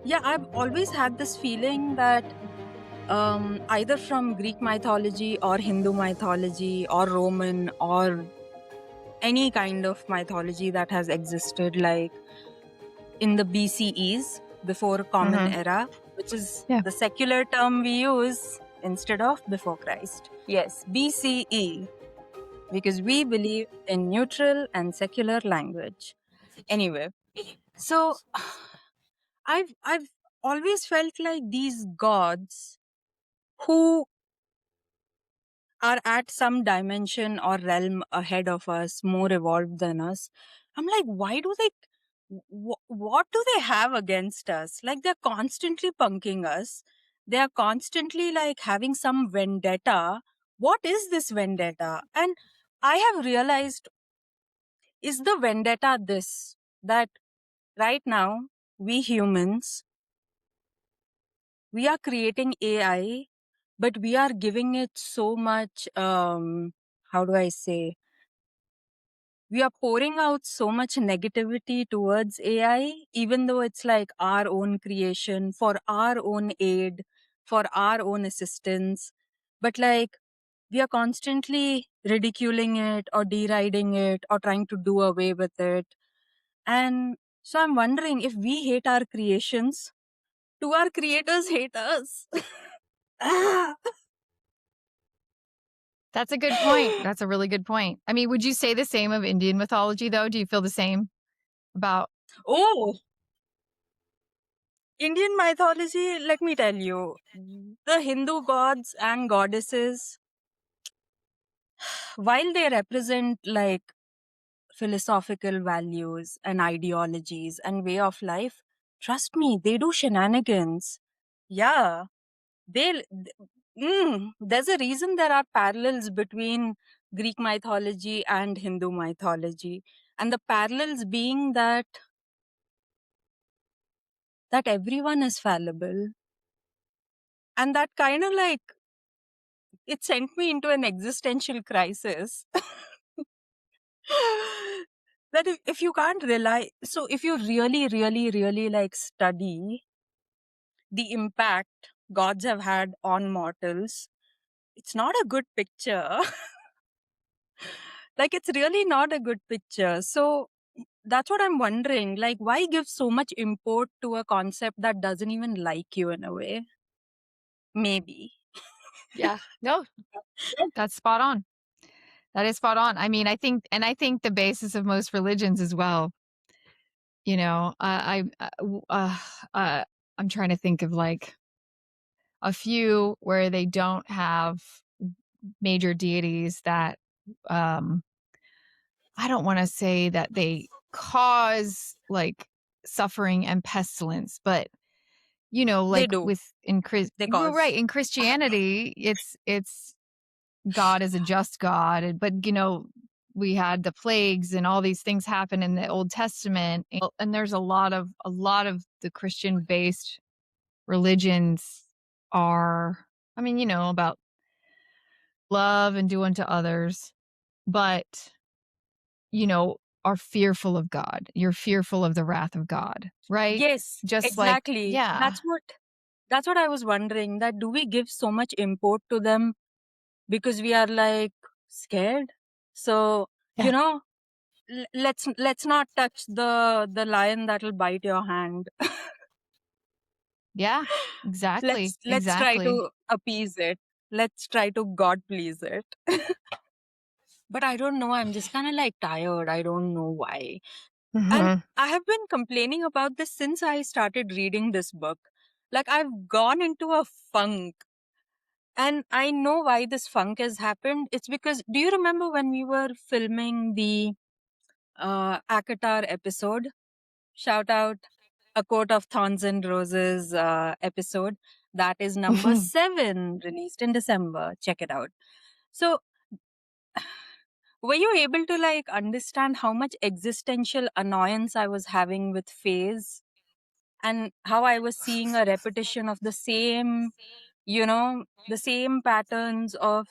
Yeah, I've always had this feeling that either from Greek mythology or Hindu mythology or Roman or any kind of mythology that has existed, like in the BCEs, before Common Mhm. Era, which is Yeah. the secular term we use instead of before Christ. Yes, BCE, because we believe in neutral and secular language. Anyway, so I've always felt like these gods who are at some dimension or realm ahead of us, more evolved than us. I'm like, why do they, what do they have against us? Like, they're constantly punking us. They are constantly like having some vendetta. What is this vendetta? And I have realized, is the vendetta this, that right now, we humans, we are creating AI, but we are giving it so much, how do I say, we are pouring out so much negativity towards AI, even though it's like our own creation, for our own aid, for our own assistance. But like, we are constantly ridiculing it or deriding it or trying to do away with it. And so I'm wondering, if we hate our creations, do our creators hate us? Ah! That's a good point. That's a really good point. I mean, would you say the same of Indian mythology, though? Do you feel the same about? Oh, Indian mythology, let me tell you, the Hindu gods and goddesses, while they represent like philosophical values and ideologies and way of life, trust me, they do shenanigans. Yeah, they. There's a reason there are parallels between Greek mythology and Hindu mythology, and the parallels being that everyone is fallible, and that kind of like, it sent me into an existential crisis. That if you can't rely, so if you really, really, really like study the impact gods have had on mortals, it's not a good picture. Like, it's really not a good picture. So that's what I'm wondering. Like, why give so much import to a concept that doesn't even like you in a way? Maybe. Yeah. No, that's spot on. That is spot on. I mean, I think the basis of most religions as well. You know, I'm trying to think of like a few where they don't have major deities that I don't want to say that they cause like suffering and pestilence, but you know, They like do. They well, right, cause. in Christianity, it's God is a just God, but you know, we had the plagues and all these things happen in the Old Testament, and there's a lot of the Christian based religions are, I mean, you know, about love and do unto others, but you know, are fearful of God. You're fearful of the wrath of God, right? Yes, Just like, exactly. yeah, That's what I was wondering, that do we give so much import to them because we are like scared? So, yeah, let's not touch the lion that'll bite your hand. yeah, exactly, Let's try exactly. to appease it. Let's try to God please it. But I don't know, I'm just kind of like tired. I don't know why. And Mhm. I have been complaining about this since I started reading this book. Like, I've gone into a funk. And I know why this funk has happened. It's because, do you remember when we were filming the Akatar episode? Shout out A Coat of Thorns and Roses episode. That is number 7, released in December. Check it out. So, were you able to like understand how much existential annoyance I was having with Phase, and how I was seeing a repetition of the same patterns of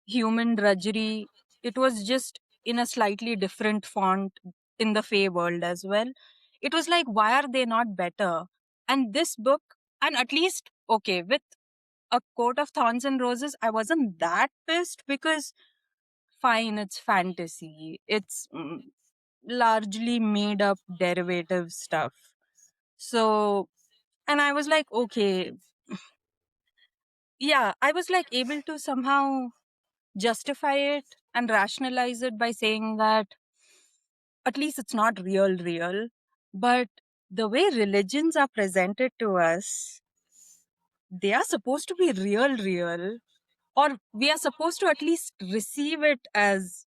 human drudgery? It was just in a slightly different font in the Fae world as well. It was like, why are they not better? And this book, and at least, okay, with A Coat of Thorns and Roses, I wasn't that pissed because fine, it's fantasy. It's largely made up derivative stuff. So, and I was like, okay, yeah, I was like able to somehow justify it and rationalize it by saying that at least it's not real. But the way religions are presented to us, they are supposed to be real, or we are supposed to at least receive it as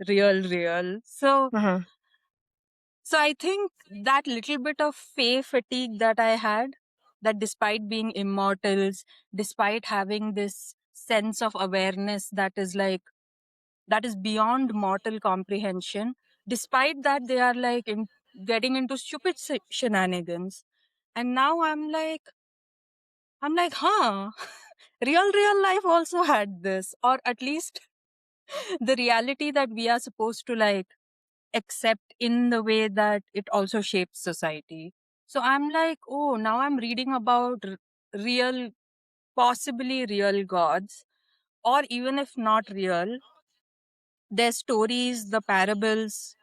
real. So I think that little bit of fae fatigue that I had, that despite being immortals, despite having this sense of awareness that is like, that is beyond mortal comprehension, despite that they are like getting into stupid shenanigans. And now I'm like, huh, real life also had this, or at least the reality that we are supposed to like accept in the way that it also shapes society. So I'm like, oh, now I'm reading about real, possibly real gods, or even if not real, their stories, the parables,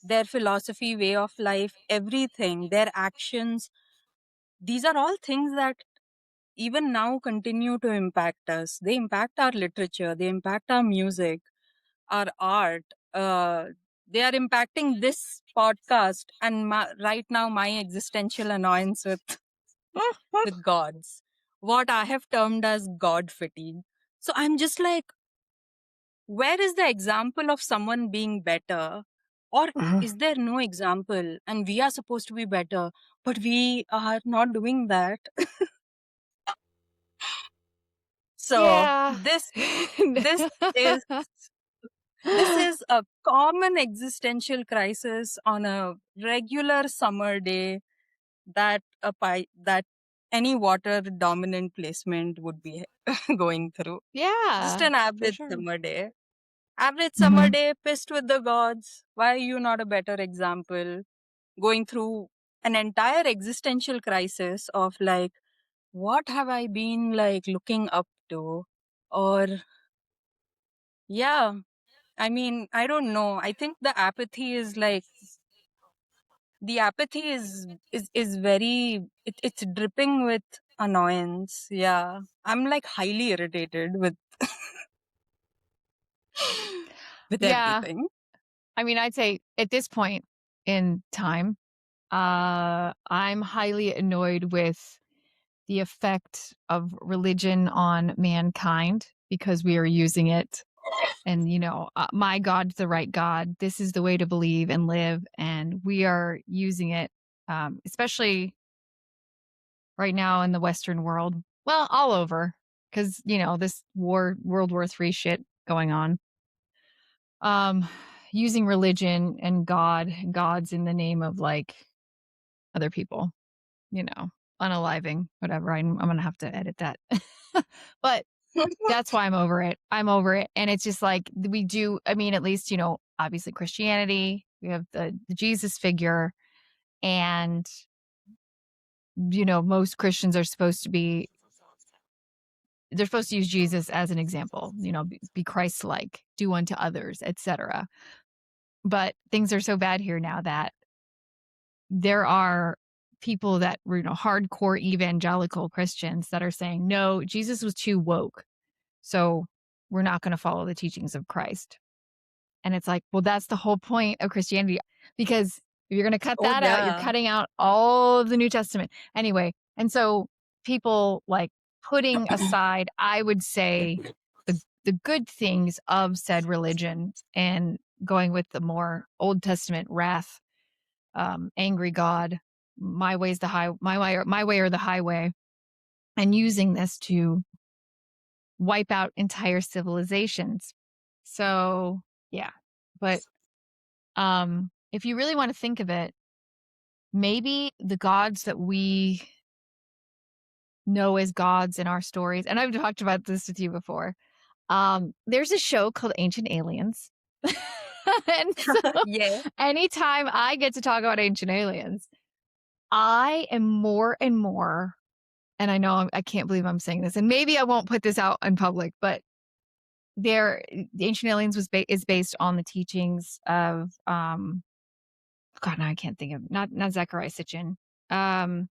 their philosophy, way of life, everything, their actions, these are all things that even now continue to impact us. They impact our literature, they impact our music, our art. Uh, they are impacting this podcast and right now my existential annoyance with with gods. What I have termed as god fatigue. So I'm just like, where is the example of someone being better? Or is there no example and we are supposed to be better, but we are not doing that? So Yeah. is this is a common existential crisis on a regular summer day that that any water dominant placement would be going through. Just Yeah, an for average sure. summer day. Average summer Mhm. day, pissed with the gods. Why are you not a better example? Going through an entire existential crisis of like, what have I been like looking up to? Or, yeah, I mean, I don't know. I think the apathy is like, the apathy is very, it's dripping with annoyance. Yeah. I'm like highly irritated with with Yeah. everything. I mean, I'd say at this point in time, I'm highly annoyed with the effect of religion on mankind because we are using it. And, my God's the right God. This is the way to believe and live. And we are using it, especially right now in the Western world. Well, all over because, this World War III shit going on. Using religion and gods in the name of like other people, unaliving, whatever. I'm gonna have to edit that. But that's why I'm over it. I'm over it. And it's just like we do, I mean, at least, obviously Christianity, we have the Jesus figure, and most Christians are supposed to be they're supposed to use Jesus as an example, be Christ-like, do unto others, etc. But things are so bad here now that there are people that were, hardcore evangelical Christians that are saying, no, Jesus was too woke. So we're not going to follow the teachings of Christ. And it's like, well, that's the whole point of Christianity. Because if you're going to cut Oh that out, you're yeah. cutting out all of the New Testament. Anyway, and so people like putting aside, I would say, the good things of said religion and going with the more Old Testament wrath, angry God, my way or the highway, and using this to wipe out entire civilizations. So yeah, but if you really want to think of it, maybe the gods that we know as gods in our stories, and I've talked about this with you before. There's a show called Ancient Aliens. And so Yeah. anytime I get to talk about ancient aliens, I am more and more, and I know I can't believe I'm saying this, and maybe I won't put this out in public, but the Ancient Aliens is based on the teachings of God, now I can't think of not Zechariah Sitchin, um,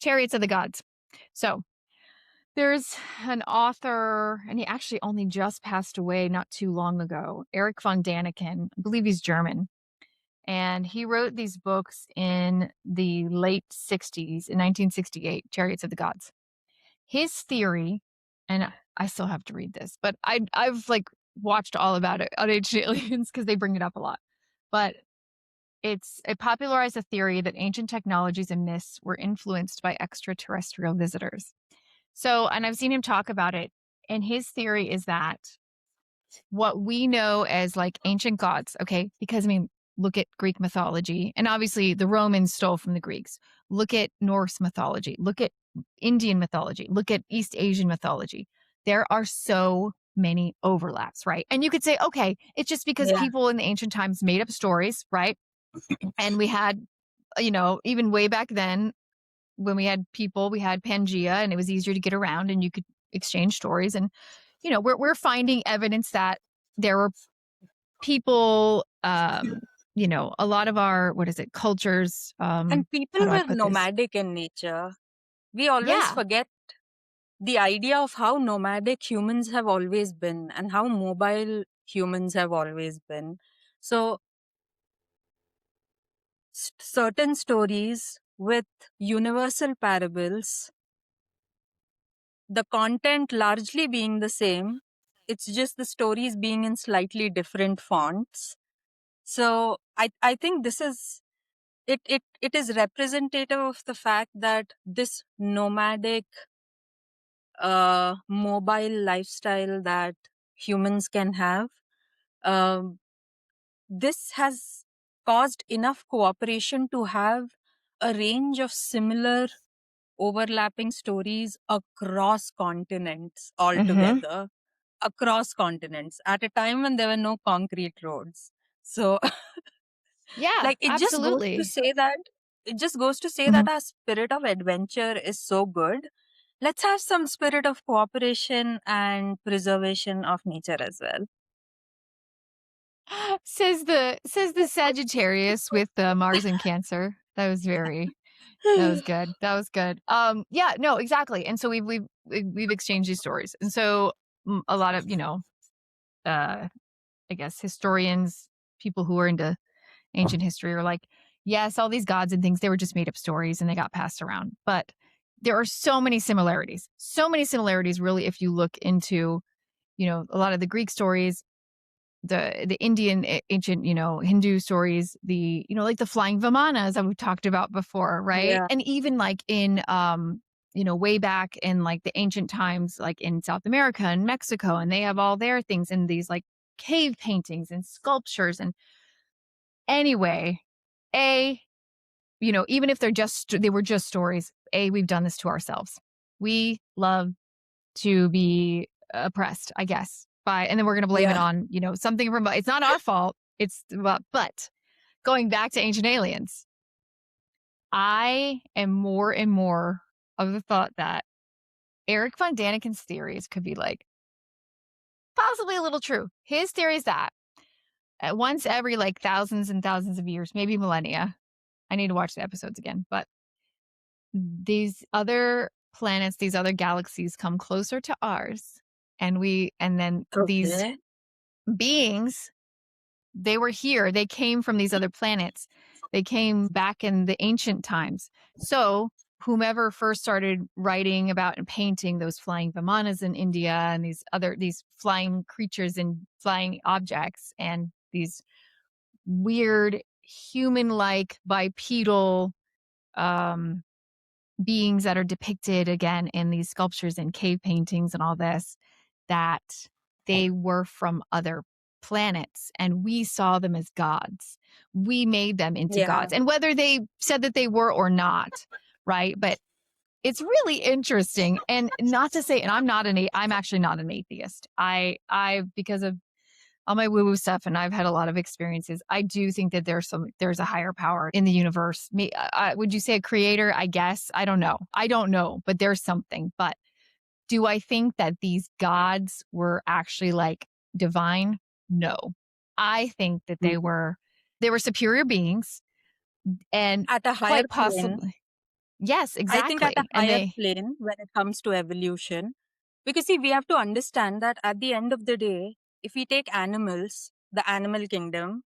Chariots of the Gods. So there's an author, and he actually only just passed away not too long ago, Eric von Daniken. I believe he's German. And he wrote these books in the late 60s, in 1968, Chariots of the Gods. His theory, and I still have to read this, but I've like watched all about it on Ancient Aliens because they bring it up a lot. But it popularized a theory that ancient technologies and myths were influenced by extraterrestrial visitors. So, and I've seen him talk about it, and his theory is that what we know as like ancient gods, okay? Because I mean, look at Greek mythology, and obviously the Romans stole from the Greeks. Look at Norse mythology, look at Indian mythology, look at East Asian mythology. There are so many overlaps, right? And you could say, okay, it's just because Yeah. people in the ancient times made up stories, right? And we had, even way back then, when we had people, we had Pangea, and it was easier to get around, and you could exchange stories. And we're finding evidence that there were people, a lot of our, what is it, cultures. And How people do I were put this? nomadic in nature. We always Yeah. forget the idea of how nomadic humans have always been and how mobile humans have always been. So, certain stories with universal parables, the content largely being the same, it's just the stories being in slightly different fonts. So, I think this is it is representative of the fact that this nomadic mobile lifestyle that humans can have, um, this has caused enough cooperation to have a range of similar overlapping stories across continents altogether, across continents at a time when there were no concrete roads. So Yeah, like absolutely. it just goes to say Mhm. that our spirit of adventure is so good. Let's have some spirit of cooperation and preservation of nature as well. Says the Sagittarius with Mars and Cancer. That was good. That was good. Yeah, no, exactly. And so we've exchanged these stories. And so a lot of, uh I guess historians, people who are into ancient history are like, yes, all these gods and things, they were just made up stories and they got passed around. But there are so many similarities. So many similarities really if you look into, a lot of the Greek stories, the Indian ancient, Hindu stories, the, like the flying Vimanas that we talked about before, right? Yeah. And even like in way back in like the ancient times, like in South America and Mexico, and they have all their things in these like cave paintings and sculptures. And anyway, a even if they were just stories, we've done this to ourselves. We love to be oppressed, I guess, and then we're going to blame it Yeah. on, something from, it's not our fault. But going back to Ancient Aliens, I am more and more of the thought that Eric von Daniken's theories could be like possibly a little true. His theory is that once every like thousands and thousands of years, maybe millennia, I need to watch the episodes again, but these other planets, these other galaxies come closer to ours. And then these Okay. beings, they were here. They came from these other planets. They came back in the ancient times. So whomever first started writing about and painting those flying Vimanas in India and these flying creatures and flying objects and these weird human-like bipedal um beings that are depicted again in these sculptures and cave paintings and all this, that they were from other planets and we saw them as gods. We made them into Yeah. gods. And whether they said that they were or not, right? But it's really interesting. And not to say, and I'm actually not an atheist. I because of all my woo-woo stuff, and I've had a lot of experiences. I do think that there's a higher power in the universe. Would you say a creator? I guess. I don't know, but there's something. But do I think that these gods were actually like divine? No. I think that Mhm. they were superior beings and At a higher quite plane, possibly. Yes, I think at a exactly. And higher they plane when it comes to evolution, because see, we have to understand that at the end of the day, if we take animals, the animal kingdom,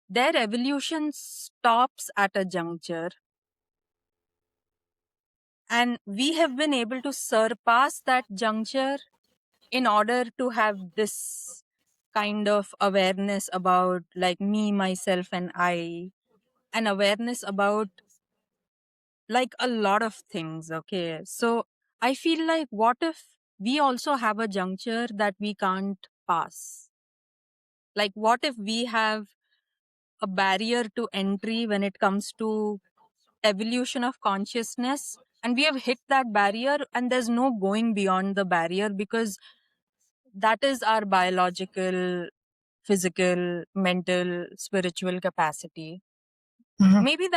their evolution stops at a juncture, and we have been able to surpass that juncture in order to have this kind of awareness about like me, myself, and I, and awareness about like a lot of things. Okay. So I feel like, what if we also have a juncture that we can't pass? Like, what if we have a barrier to entry when it comes to evolution of consciousness, and we have hit that barrier and there's no going beyond the barrier because that is our biological, physical, mental, spiritual capacity? Mhm. Maybe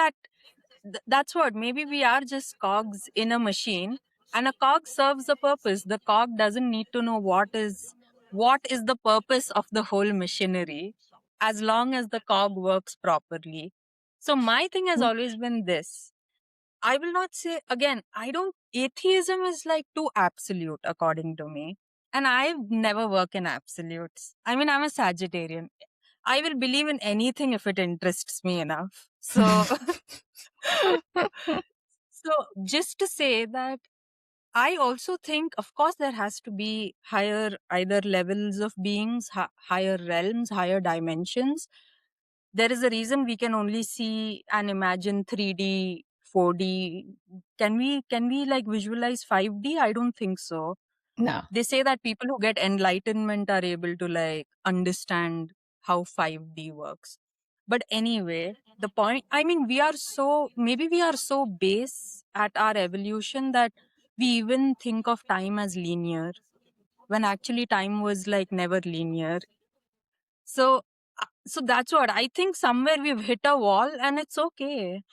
that's what, maybe we are just cogs in a machine, and a cog serves a purpose. The cog doesn't need to know what is the purpose of the whole machinery, as long as the cog works properly. So my thing has always been this. I will not say, again, I don't, atheism is like too absolute according to me. And I never work in absolutes. I mean, I'm a Sagittarian. I will believe in anything if it interests me enough. So, so just to say that I also think, of course, there has to be higher either levels of beings, higher realms, higher dimensions. There is a reason we can only see and imagine 3D, 4D. Can we like visualize 5D? I don't think so. No. They say that people who get enlightenment are able to like understand how 5D works. But anyway, the point, I mean, maybe we are so base at our evolution that we even think of time as linear, when actually time was like never linear. So, so that's what I think. Somewhere we've hit a wall, and it's okay.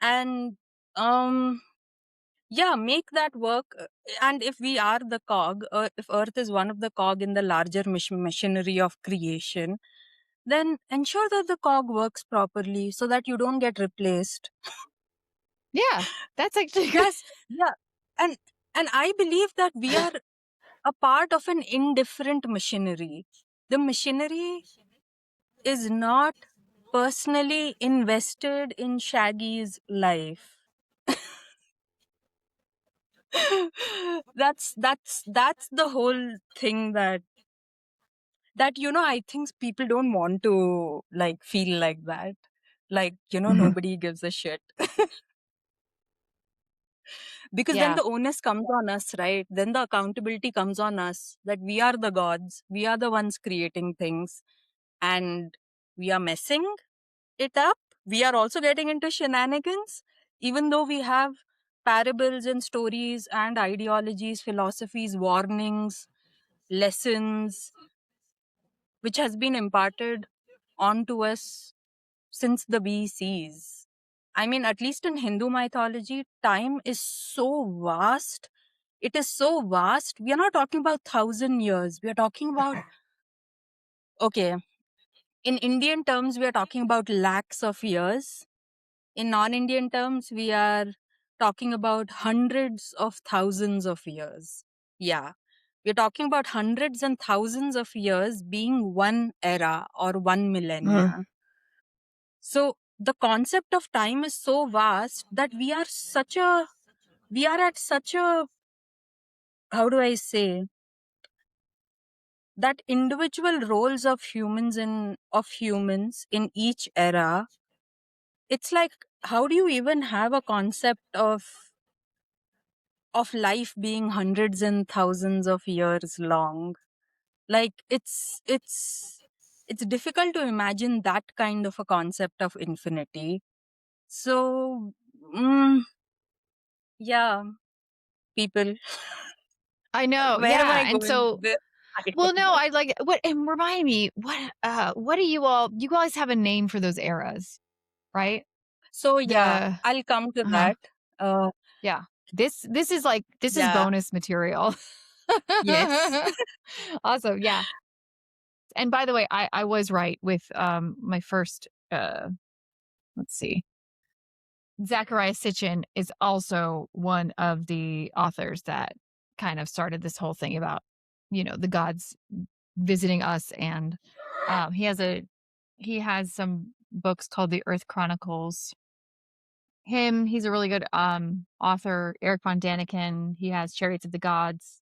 And um, yeah, make that work. And if we are the cog, if Earth is one of the cog in the larger machinery of creation, then ensure that the cog works properly so that you don't get replaced. Yeah, that's actually Yes, yeah, and I believe that we are a part of an indifferent machinery. The machinery is not personally invested in Shaggy's life. That's the whole thing, that I think people don't want to like feel like that. Like, Mhm. nobody gives a shit. Because then Yeah. the onus comes on us, right? Then the accountability comes on us, that we are the gods, we are the ones creating things, and we are messing it up. We are also getting into shenanigans, even though we have parables and stories and ideologies, philosophies, warnings, lessons, which has been imparted onto us since the BCs. I mean, at least in Hindu mythology, time is so vast. It is so vast. We are not talking about 1,000 years. We are talking about, okay, in Indian terms, we are talking about lakhs of years. In non Indian terms, we are talking about hundreds of thousands of years. Yeah. We're talking about hundreds and thousands of years being one era or one Mhm. millennia. So the concept of time is so vast that we are at such a, how do I say, that individual roles of humans in each era. It's like, how do you even have a concept of life being hundreds and thousands of years long? Like, it's difficult to imagine that kind of a concept of infinity. So, yeah, people. I know. Where am Yeah. I And going so with this? I Well, don't no, know. I like what and remind me, what do you guys have a name for those eras, right? So yeah, The I'll come to uh-huh. that. Uh, Yeah. This is yeah, bonus material. yes, Awesome. Yeah. And by the way, I was right with my first let's see. Zachariah Sitchin is also one of the authors that kind of started this whole thing about, the gods visiting us. And he has some books called the Earth Chronicles. He's a really good author. Eric von Daniken, he has Chariots of the Gods,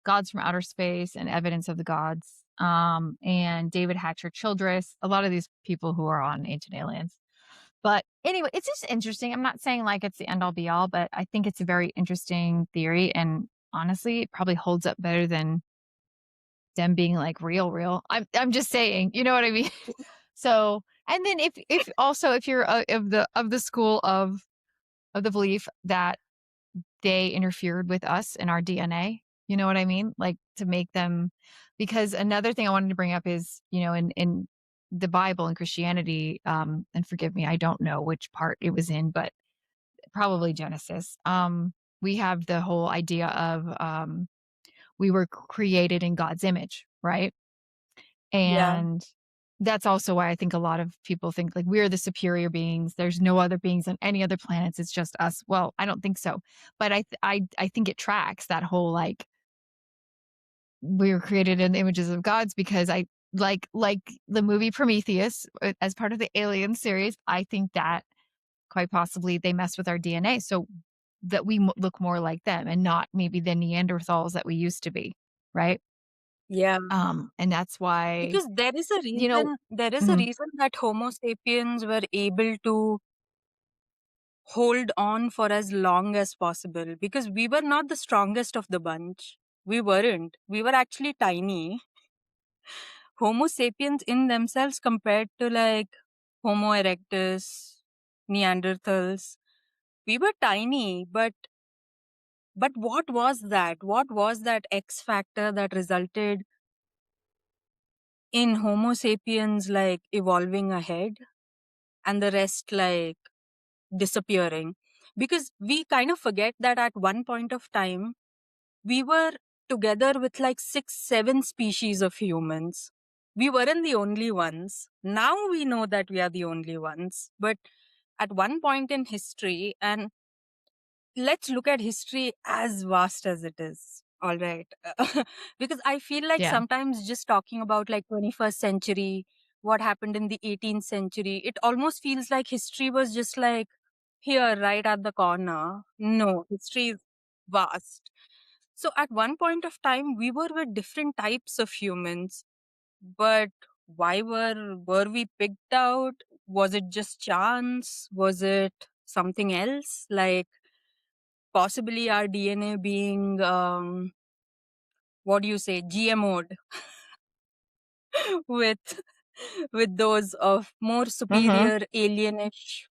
Gods from Outer Space, and Evidence of the Gods. And David Hatcher Childress, a lot of these people who are on Ancient Aliens. But anyway, it's just interesting. I'm not saying like it's the end all be all, but I think it's a very interesting theory. And honestly, it probably holds up better than them being like real. I'm just saying, you know what I mean? So, and then if you're of the school of the belief that they interfered with us and our DNA, you know what I mean? Like to make them, because another thing I wanted to bring up is, in the Bible and Christianity, and forgive me, I don't know which part it was in, but probably Genesis. We have the whole idea of we were created in God's image, right? yeah, And that's also why I think a lot of people think like we're the superior beings. There's no other beings on any other planets. It's just us. Well, I don't think so, but I think it tracks that whole like we were created in the images of gods because I like the movie Prometheus as part of the Alien series. I think that quite possibly they mess with our DNA so that we look more like them and not maybe the Neanderthals that we used to be, right? yeah. And that's why Because there is a you know. reason. There is a Mhm. reason that Homo sapiens were able to hold on for as long as possible. Because we were not the strongest of the bunch. We weren't. We were actually tiny. Homo sapiens in themselves compared to like Homo erectus, Neanderthals. We were tiny, but what was that? What was that X factor that resulted in Homo sapiens like evolving ahead and the rest like disappearing? Because we kind of forget that at one point of time, we were together with like 6, 7 species of humans. We weren't the only ones. Now we know that we are the only ones. But at one point in history, and let's look at history as vast as it is. All right. Because I feel like Yeah. sometimes just talking about like 21st century, what happened in the 18th century, it almost feels like history was just like here, right at the corner. No, history is vast. So at one point of time, we were with different types of humans, but why were we picked out? Was it just chance? Was it something else? Like possibly our DNA being what do you say, GMO'd with with those of more Uh-huh. superior alienish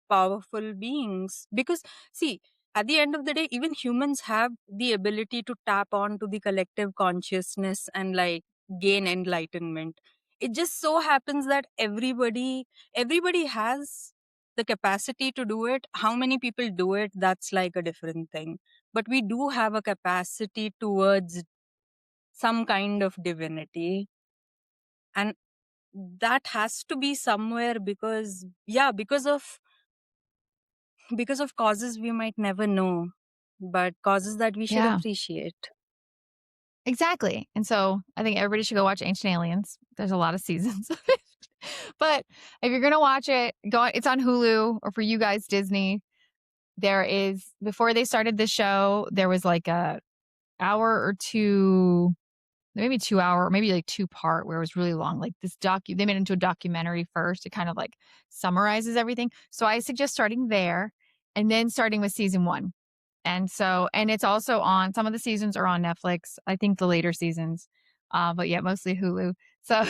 powerful beings. Because see, at the end of the day, even humans have the ability to tap on to the collective consciousness and like gain enlightenment. It just so happens that everybody has the capacity to do it. How many people do it, that's like a different thing. But we do have a capacity towards some kind of divinity, and that has to be somewhere. Because yeah, because of causes we might never know, but causes that we should Yeah. appreciate. Exactly. And so I think everybody should go watch Ancient Aliens. There's a lot of seasons of it. But if you're gonna watch it, it's on Hulu or for you guys, Disney. There is before they started the show, there was like a hour or two, maybe 2 hour, maybe like two part where it was really long. Like this they made it into a documentary first. It kind of like summarizes everything. So I suggest starting there and then starting with season one. And it's also on some of the seasons are on Netflix. I think the later seasons. But yeah, mostly Hulu. So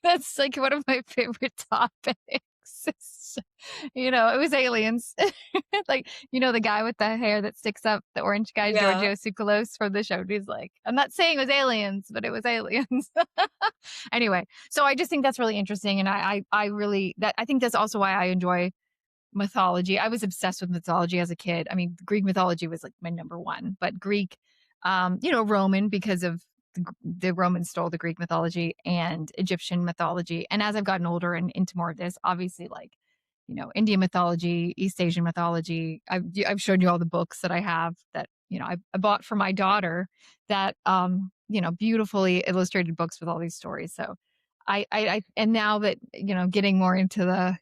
that's like one of my favorite topics. It was aliens. Like, the guy with the hair that sticks up, the orange guy, Yeah, Giorgio Tsoukalos from the show. He's like, I'm not saying it was aliens, but it was aliens. Anyway, so I just think that's really interesting. And I think that's also why I enjoy mythology. I was obsessed with mythology as a kid. I mean, Greek mythology was like my number one, but Greek, Roman, because of the Romans stole the Greek mythology, and Egyptian mythology. And as I've gotten older and into more of this, obviously, like, Indian mythology, East Asian mythology. I've showed you all the books that I have that, I bought for my daughter, that, beautifully illustrated books with all these stories. So and now that, getting more into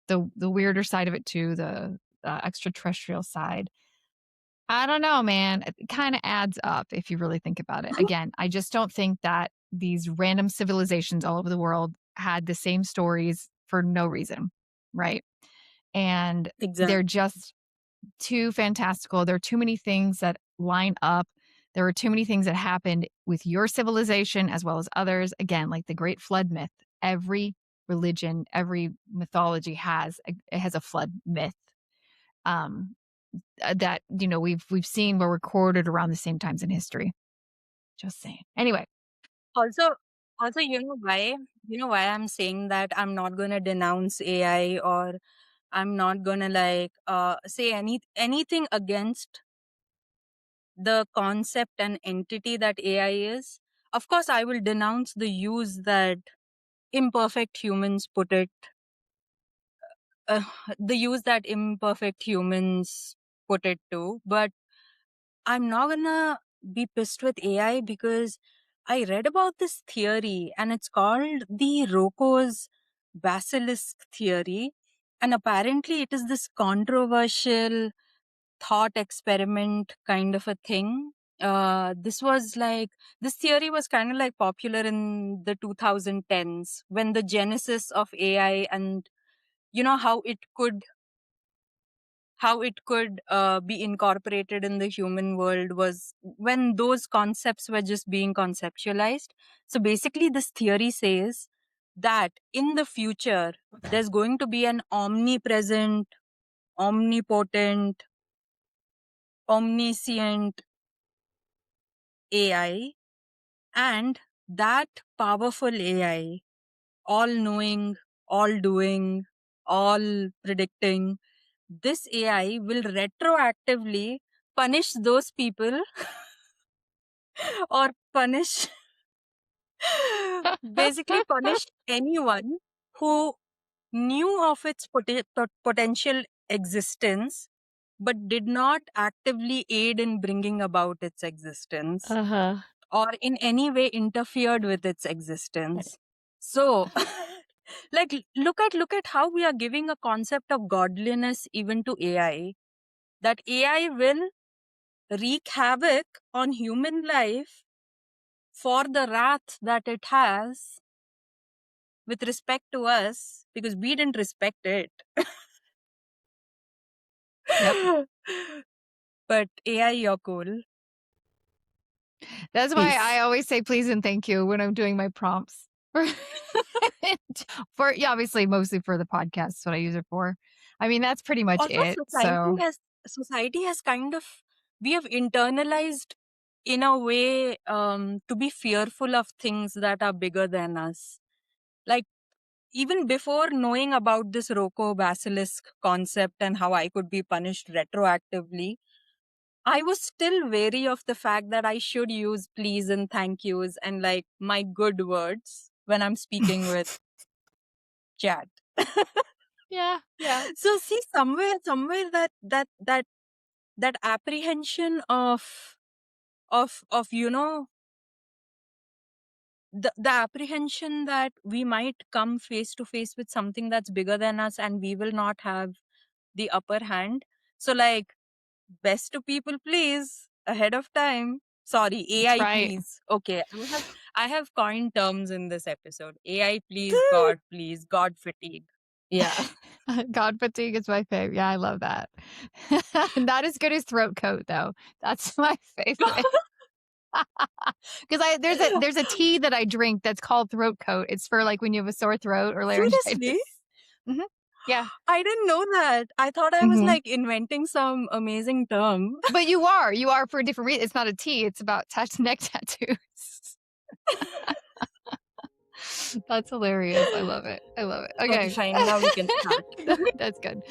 the weirder side of it too, the extraterrestrial side. I don't know, man. It kind of adds up if you really think about it. Again, I just don't think that these random civilizations all over the world had the same stories for no reason, right? And they're exactly. just too fantastical. There are too many things that line up. There are too many things that happened with your civilization as well as others. Again, like the Great Flood myth. Every religion, every mythology has a flood myth. Um, that we've seen were recorded around the same times in history. Just saying. Anyway, Also, also, you know why I'm saying that I'm not gonna denounce AI, or I'm not gonna like say anything against the concept and entity that AI is. Of course, I will denounce the use that imperfect humans put it, uh, the use that imperfect humans put it to. But I'm not gonna be pissed with AI because I read about this theory and it's called the Rocco's basilisk theory. And apparently, it is this controversial thought experiment kind of a thing. This theory was kind of like popular in the 2010s when the genesis of AI and how it could be incorporated in the human world was when those concepts were just being conceptualized. So basically, this theory says that in the future, there's going to be an omnipresent, omnipotent, omniscient AI, and that powerful AI, all knowing, all doing, all predicting, this AI will retroactively punish those people or basically punish anyone who knew of its potential existence but did not actively aid in bringing about its existence uh-huh. or in any way interfered with its existence. So like look at how we are giving a concept of godliness even to AI, that AI will wreak havoc on human life for the wrath that it has with respect to us because we didn't respect it. Yep. But AI, you're cool. That's why I Peace. always say please and thank you when I'm doing my prompts. Yeah, obviously mostly for the podcast, that's what I use it for. I mean, that's pretty much Also, it. So society has kind of, we have internalized in a way to be fearful of things that are bigger than us. Like even before knowing about this Rocco basilisk concept and how I could be punished retroactively, I was still wary of the fact that I should use please and thank yous and like my good words when I'm speaking with chat. yeah, yeah. So see, somewhere that apprehension of the apprehension that we might come face to face with something that's bigger than us and we will not have the upper hand. So like, best to people please ahead of time. Sorry, That's AI right. please. Okay, I have coined terms in this episode. AI please, God please, God fatigue. Yeah. God fatigue is my favorite. Yeah, I love that. Not as good as throat coat though. That's my favorite. Because there's a tea that I drink that's called throat coat. It's for like when you have a sore throat or laryngitis. Seriously? Mhm. Yeah. I didn't know that. I thought I was Mhm. like inventing some amazing term. But you are for a different reason. It's not a T, it's about neck tattoos. That's hilarious. I love it. Okay, Okay. fine. Now we can start. That's good.